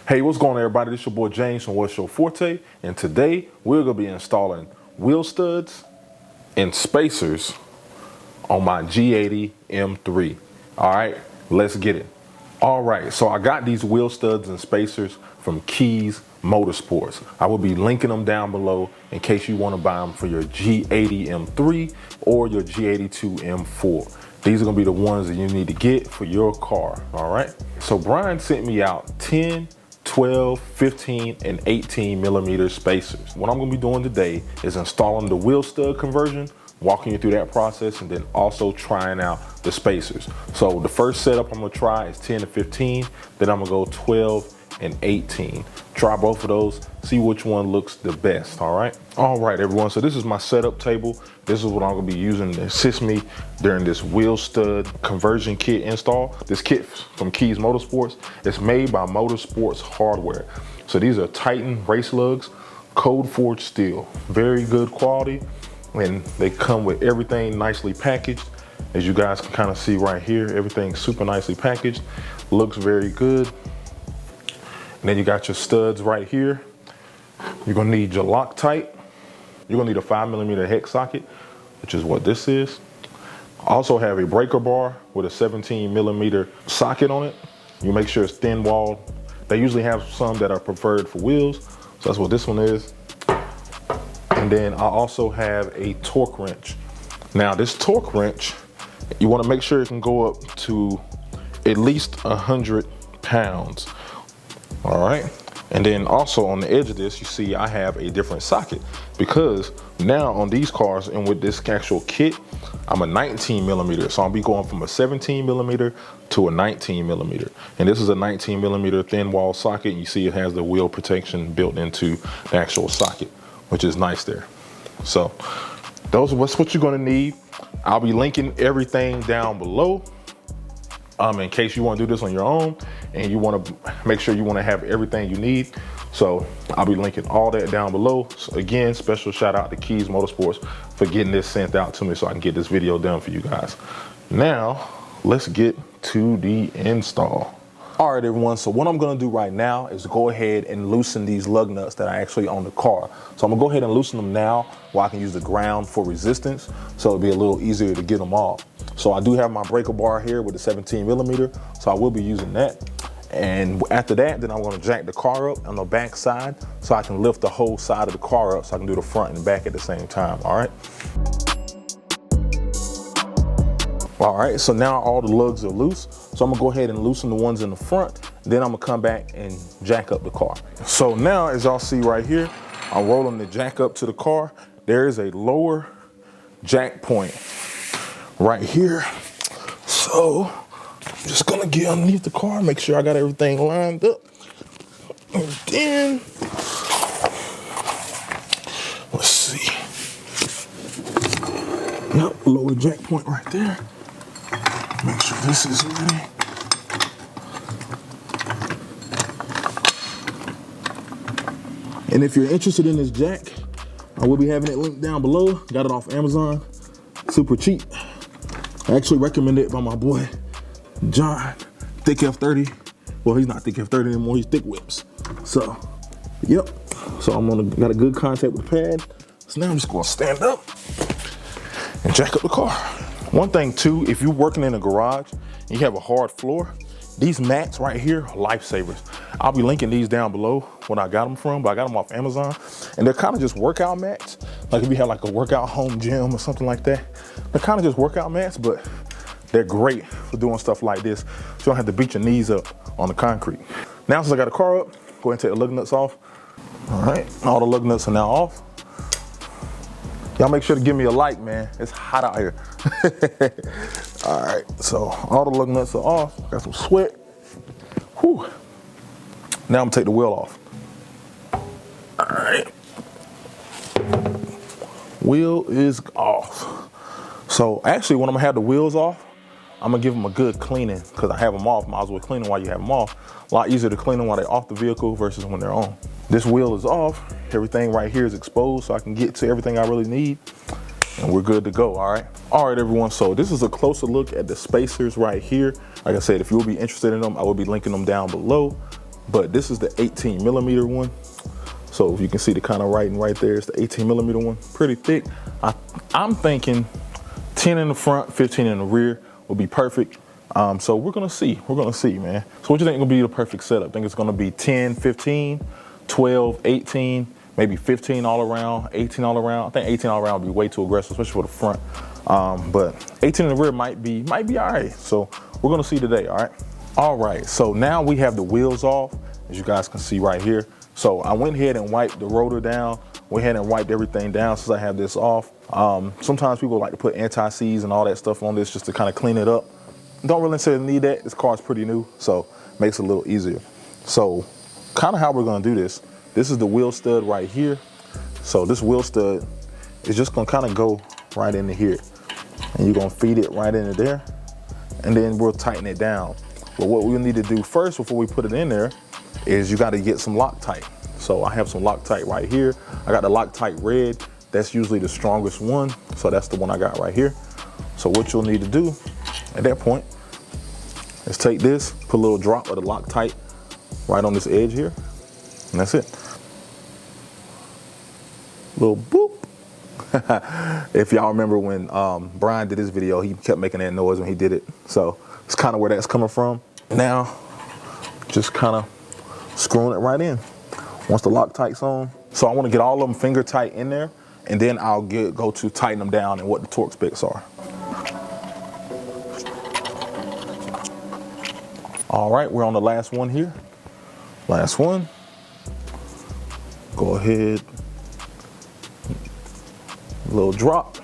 Hey, what's going on, everybody? This your boy James from What's Your Forte, and today we're gonna be installing wheel studs and spacers on my G80 M3. All right, let's get it. All right, so I got these wheel studs and spacers from Kies Motorsports. I will be linking them down below in case you want to buy them for your G80 M3 or your G82 M4. These are gonna be the ones that you need to get for your car. All right, so Brian sent me out 10, 12, 15, and 18 millimeter spacers. What I'm gonna be doing today is installing the wheel stud conversion, walking you through that process, and then also trying out the spacers. So the first setup I'm gonna try is 10 to 15, then I'm gonna go 12 and 18. Try both of those, see which one looks the best, all right? All right, everyone, so this is my setup table. This is what I'm gonna be using to assist me during this wheel stud conversion kit install. This kit from Kies Motorsports, it's made by Motorsports hardware. So these are Titan race lugs, cold forged steel, very good quality, and they come with everything nicely packaged. As you guys can kind of see right here, everything's super nicely packaged, looks very good. And then you got your studs right here. You're gonna need your Loctite. You're gonna need a 5mm hex socket, which is what this is. Also have a breaker bar with a 17mm socket on it. You make sure it's thin walled. They usually have some that are preferred for wheels, so that's what this one is. And then I also have a torque wrench. Now this torque wrench, you wanna make sure it can go up to at least 100 pounds. All right, and then also on the edge of this, you see I have a different socket because now on these cars and with this actual kit, I'm a 19mm. So I'll be going from a 17mm to a 19mm. And this is a 19mm thin wall socket, and you see it has the wheel protection built into the actual socket, which is nice there. So that's what you're gonna need. I'll be linking everything down below. In case you want to do this on your own and you want to make sure you want to have everything you need. So I'll be linking all that down below. So again, special shout out to Kies Motorsports for getting this sent out to me so I can get this video done for you guys. Now, let's get to the install. All right, everyone, so what I'm gonna do right now is go ahead and loosen these lug nuts that are actually on the car. So I'm gonna go ahead and loosen them now while I can use the ground for resistance, so it'll be a little easier to get them off. So I do have my breaker bar here with the 17mm, so I will be using that. And after that, then I'm gonna jack the car up on the back side so I can lift the whole side of the car up so I can do the front and back at the same time, all right? All right, so now all the lugs are loose. So I'm gonna go ahead and loosen the ones in the front. Then I'm gonna come back and jack up the car. So now, as y'all see right here, I'm rolling the jack up to the car. There is a lower jack point right here. So I'm just gonna get underneath the car, make sure I got everything lined up. And then, let's see. Yep, lower jack point right there. Make sure this is ready. And if you're interested in this jack, I will be having it linked down below. Got it off Amazon, super cheap. I actually recommended it by my boy, John, Thick F30. Well, he's not Thick F30 anymore, he's Thick Whips. So, yep. So got a good contact with the pad. So now I'm just gonna stand up and jack up the car. One thing too, if you're working in a garage and you have a hard floor, these mats right here are lifesavers. I'll be linking these down below when I got them from, but I got them off Amazon. And they're kind of just workout mats. Like if you have like a workout home gym or something like that, they're kind of just workout mats, but they're great for doing stuff like this. So you don't have to beat your knees up on the concrete. Now since I got the car up, go ahead and take the lug nuts off. All right, all the lug nuts are now off. Y'all make sure to give me a like, man. It's hot out here. All right, so all the lug nuts are off. Got some sweat. Whew. Now I'm gonna take the wheel off. All right. Wheel is off. So actually, when I'm gonna have the wheels off, I'm gonna give them a good cleaning because I have them off. Might as well clean them while you have them off. A lot easier to clean them while they're off the vehicle versus when they're on. This wheel is off. Everything right here is exposed so I can get to everything I really need. And we're good to go, all right? All right, everyone, so this is a closer look at the spacers right here. Like I said, if you will be interested in them, I will be linking them down below. but this is the 18mm one. So you can see the kind of writing right there. It's the 18mm one, pretty thick. I'm thinking 10 in the front, 15 in the rear will be perfect. So we're gonna see, man. So what you think will be the perfect setup? Think it's gonna be 10, 15, 12, 18, maybe 15 all around, 18 all around. I think 18 all around would be way too aggressive, especially for the front. But 18 in the rear might be all right. So we're gonna see today, all right? All right, so now we have the wheels off, as you guys can see right here. So I went ahead and wiped the rotor down, went ahead and wiped everything down since I have this off. Sometimes people like to put anti-seize and all that stuff on this just to kind of clean it up. Don't really necessarily need that. This car's pretty new, so makes it a little easier. So kind of how we're gonna do this. This is the wheel stud right here. So this wheel stud is just gonna kind of go right into here. And you're gonna feed it right into there. And then we'll tighten it down. But what we'll need to do first before we put it in there is you gotta get some Loctite. So I have some Loctite right here. I got the Loctite red. That's usually the strongest one. So that's the one I got right here. So what you'll need to do at that point is take this, put a little drop of the Loctite right on this edge here, and that's it. Little boop. If y'all remember when Brian did his video, he kept making that noise when he did it. So it's kind of where that's coming from. Now, just kind of screwing it right in. Once the Loctite's on. So I want to get all of them finger tight in there, and then I'll go to tighten them down and what the torque specs are. All right, we're on the last one here. Last one. Go ahead. A little drop.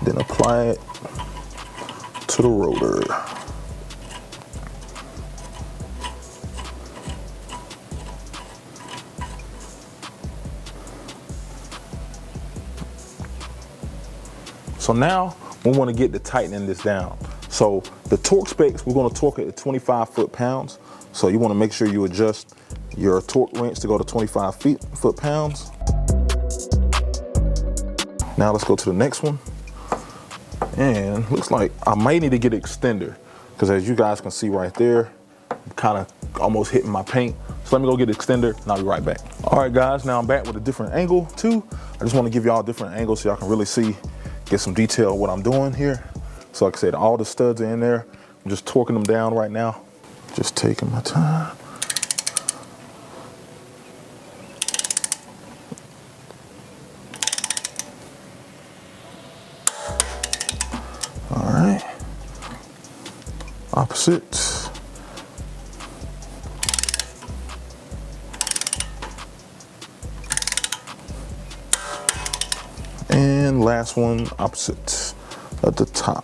Then apply it to the rotor. So now we want to get to tightening this down. So the torque specs, we're going to torque it at 25 foot-pounds. So you want to make sure you adjust your torque wrench to go to 25 foot-pounds. Now let's go to the next one. And looks like I may need to get an extender because as you guys can see right there, I'm kind of almost hitting my paint. So let me go get an extender and I'll be right back. All right guys, now I'm back with a different angle too. I just want to give y'all a different angle so y'all can really see, get some detail of what I'm doing here. So like I said, all the studs are in there. I'm just torquing them down right now. Just taking my time. All right, opposite. And last one, opposite at the top.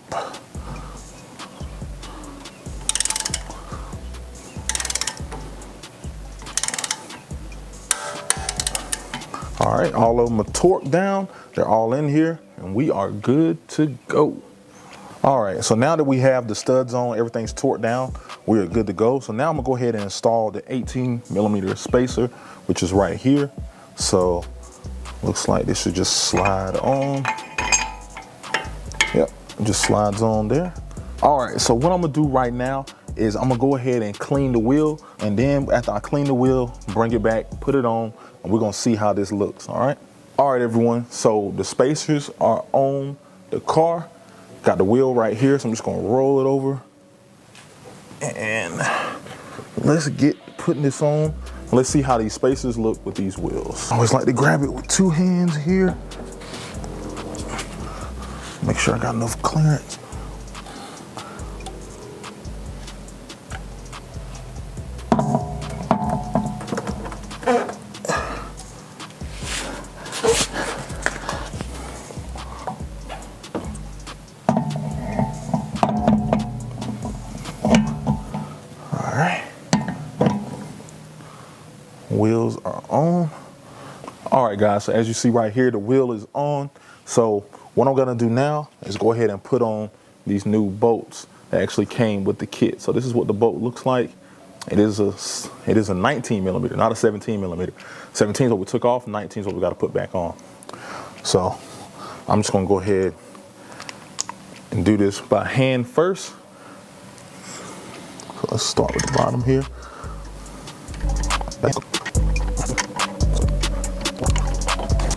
All right, all of them are torqued down. They're all in here and we are good to go. All right, so now that we have the studs on, everything's torqued down, we're good to go. So now I'm gonna go ahead and install the 18mm spacer, which is right here. So looks like this should just slide on. Yep, it just slides on there. All right, so what I'm gonna do right now is I'm gonna go ahead and clean the wheel, and then after I clean the wheel, bring it back, put it on, and we're gonna see how this looks, all right? All right, everyone, so the spacers are on the car. Got the wheel right here, so I'm just gonna roll it over. And let's get putting this on. Let's see how these spacers look with these wheels. I always like to grab it with two hands here. Make sure I got enough clearance. Wheels are on. All right guys, so as you see right here, the wheel is on. So what I'm gonna do now is go ahead and put on these new bolts that actually came with the kit. So this is what the bolt looks like. It is a 19mm, not a 17mm. 17 is what we took off, 19 is what we gotta put back on. So I'm just gonna go ahead and do this by hand first. So let's start with the bottom here.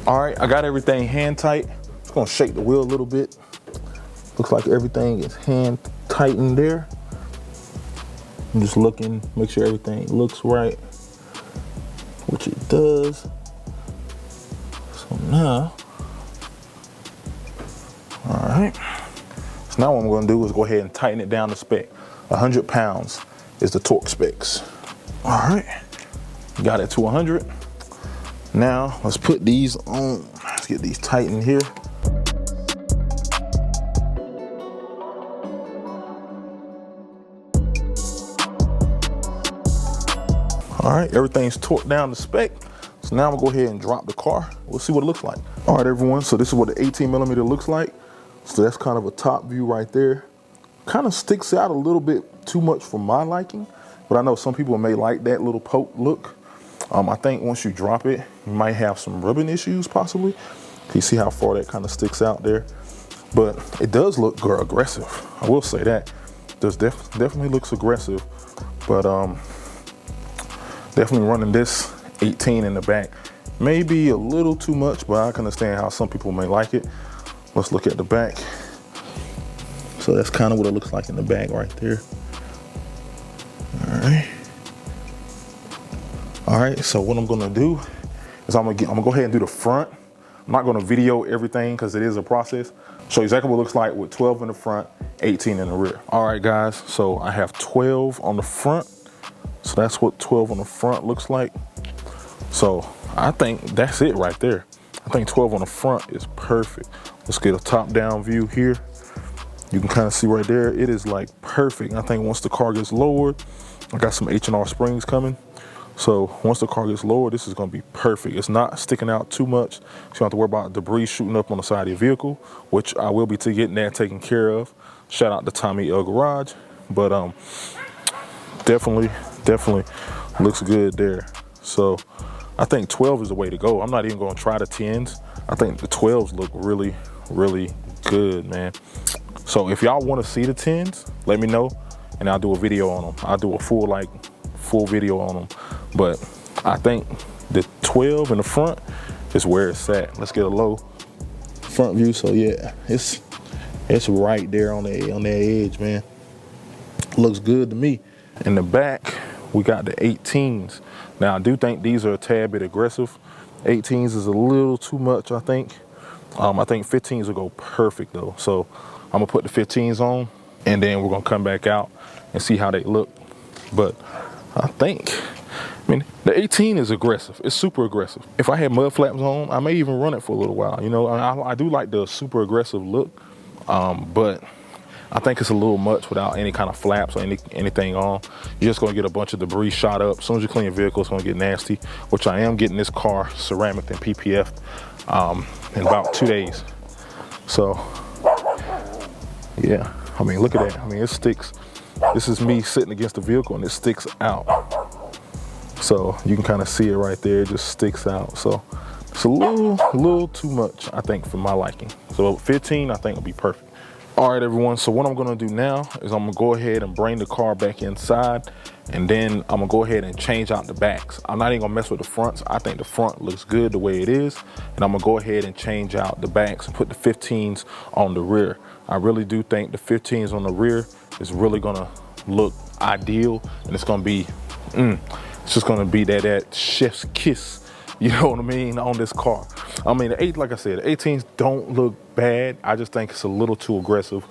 All right, I got everything hand tight. Just gonna shake the wheel a little bit. Looks like everything is hand tightened there. I'm just looking, make sure everything looks right, which it does. So now, all right. So now what I'm gonna do is go ahead and tighten it down to spec. 100 pounds is the torque specs. All right, got it to 100. Now let's put these on. Let's get these tightened here. All right, everything's torqued down to spec. So now I'm gonna go ahead and drop the car. We'll see what it looks like. All right, everyone, so this is what the 18mm looks like. So that's kind of a top view right there. Kind of sticks out a little bit too much for my liking, but I know some people may like that little poke look. I think once you drop it, you might have some rubbing issues possibly. You see how far that kind of sticks out there, but it does look aggressive. I will say that. It definitely looks aggressive, but definitely running this 18 in the back may be a little too much, but I can understand how some people may like it. Let's look at the back. So that's kind of what it looks like in the back right there. All right. All right, so what I'm gonna do is I'm gonna go ahead and do the front. I'm not gonna video everything because it is a process. Show you exactly what it looks like with 12 in the front, 18 in the rear. All right, guys, so I have 12 on the front. So that's what 12 on the front looks like. So I think that's it right there. I think 12 on the front is perfect. Let's get a top-down view here. You can kind of see right there, it is like perfect. I think once the car gets lowered, I got some H&R springs coming. So once the car gets lowered, this is gonna be perfect. It's not sticking out too much. So you don't have to worry about debris shooting up on the side of your vehicle, which I will be getting that taken care of. Shout out to Tommy L Garage. But definitely looks good there. So I think 12 is the way to go. I'm not even gonna try the 10s. I think the 12s look really, really good, man. So if y'all wanna see the 10s, let me know and I'll do a video on them. I'll do a full video on them. But I think the 12 in the front is where it's at. Let's get a low front view. So yeah, it's right there on the edge, man. Looks good to me. In the back, we got the 18s. Now I do think these are a tad bit aggressive. 18s is a little too much, I think. I think 15s will go perfect though. So I'm gonna put the 15s on and then we're gonna come back out and see how they look. But I mean, the 18 is aggressive. It's super aggressive. If I had mud flaps on, I may even run it for a little while. You know, I do like the super aggressive look, but I think it's a little much without any kind of flaps or anything on. You're just gonna get a bunch of debris shot up. As soon as you clean your vehicle, it's gonna get nasty, which I am getting this car ceramic and PPF in about 2 days. So, yeah, I mean, look at that. I mean, it sticks. This is me sitting against the vehicle and it sticks out. So you can kind of see it right there, it just sticks out. So it's a little too much, I think, for my liking. So 15, I think will be perfect. All right, everyone, so what I'm gonna do now is I'm gonna go ahead and bring the car back inside and then I'm gonna go ahead and change out the backs. I'm not even gonna mess with the fronts. I think the front looks good the way it is. And I'm gonna go ahead and change out the backs and put the 15s on the rear. I really do think the 15s on the rear is really gonna look ideal and it's gonna be, it's just gonna be that chef's kiss, you know what I mean, on this car. I mean, like I said, the 18s don't look bad. I just think it's a little too aggressive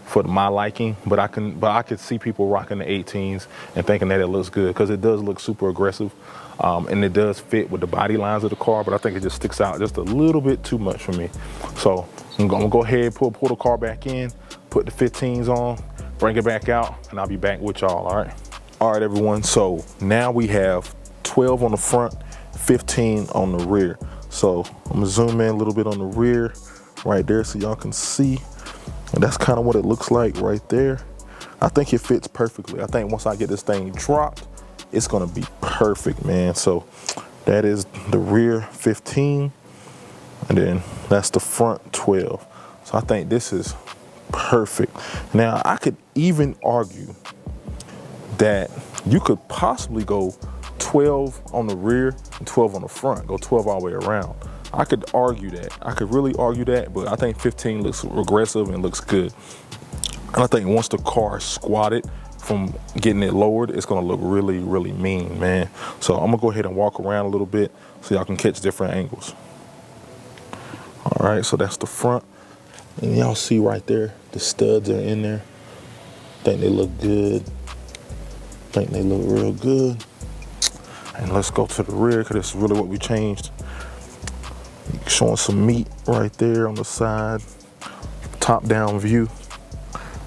for my liking, but I could see people rocking the 18s and thinking that it looks good because it does look super aggressive and it does fit with the body lines of the car, but I think it just sticks out just a little bit too much for me. So I'm gonna go ahead, pull the car back in, put the 15s on, bring it back out, and I'll be back with y'all, all right? All right, everyone, so now we have 12 on the front, 15 on the rear. So I'm gonna zoom in a little bit on the rear right there so y'all can see. And that's kind of what it looks like right there. I think it fits perfectly. I think once I get this thing dropped, it's gonna be perfect, man. So that is the rear 15, and then that's the front 12. So I think this is perfect. Now, I could even argue that you could possibly go 12 on the rear and 12 on the front, go 12 all the way around. I could argue that. I could really argue that, but I think 15 looks aggressive and looks good. And I think once the car is squatted from getting it lowered, it's gonna look really, really mean, man. So I'm gonna go ahead and walk around a little bit so y'all can catch different angles. All right, so that's the front. And y'all see right there, the studs are in there. Think they look good. Think they look real good. And let's go to the rear, because this is really what we changed. Showing some meat right there on the side. Top down view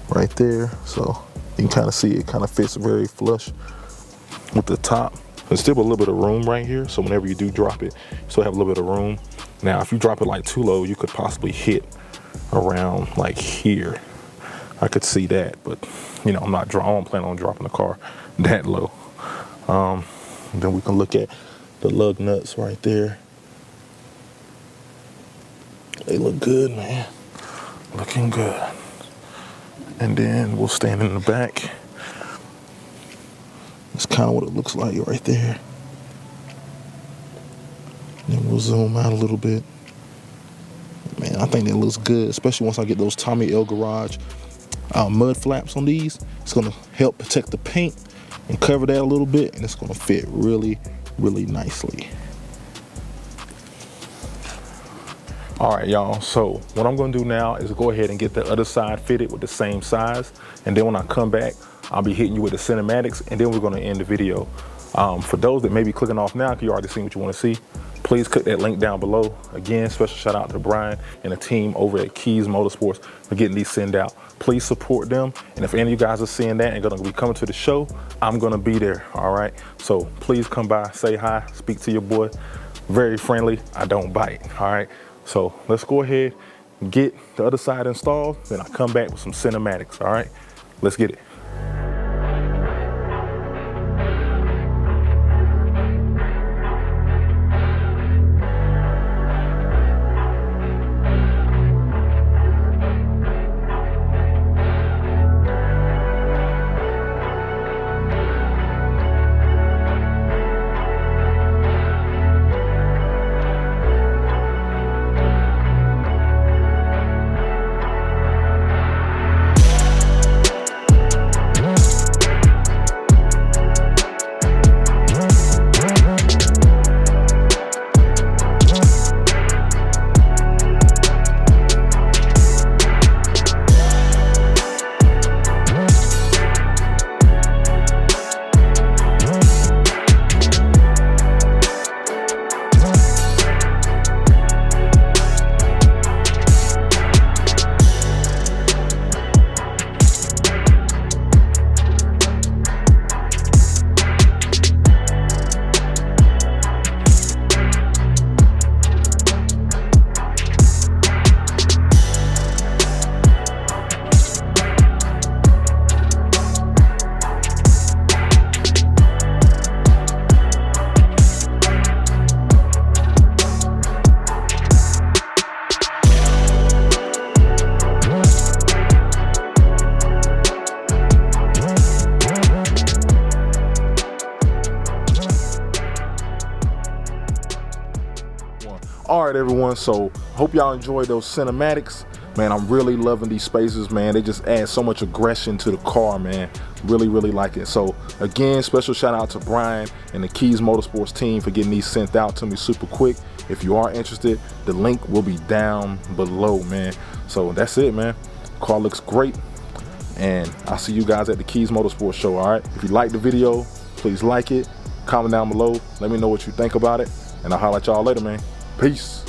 right there. So you can kind of see it kind of fits very flush with the top. There's still a little bit of room right here. So whenever you do drop it, you still have a little bit of room. Now, if you drop it like too low, you could possibly hit around like here. I could see that, but you know, I don't plan on dropping the car that low. Then we can look at the lug nuts right there. They look good, man. Looking good. And then we'll stand in the back. That's kind of what it looks like right there. Then we'll zoom out a little bit. Man, I think that looks good, especially once I get those Tommy L Garage mud flaps on these. It's gonna help protect the paint and cover that a little bit, and it's gonna fit really, really nicely. All right, y'all, so what I'm gonna do now is go ahead and get the other side fitted with the same size, and then when I come back, I'll be hitting you with the cinematics, and then we're gonna end the video. For those that may be clicking off now, because you already seen what you wanna see, please click that link down below. Again, special shout out to Brian and the team over at Kies Motorsports for getting these sent out. Please support them, and if any of you guys are seeing that and gonna be coming to the show, I'm gonna be there, all right? So please come by, say hi, speak to your boy. Very friendly, I don't bite, all right? So let's go ahead and get the other side installed, then I'll come back with some cinematics, all right? Let's get it. All right, everyone, so hope y'all enjoyed those cinematics. Man, I'm really loving these spacers, man. They just add so much aggression to the car, man. Really, really like it. So again, special shout out to Brian and the Kies Motorsports team for getting these sent out to me super quick. If you are interested, the link will be down below, man. So that's it, man. Car looks great. And I'll see you guys at the Kies Motorsports show, all right? If you like the video, please like it. Comment down below. Let me know what you think about it. And I'll holler at y'all later, man. Peace.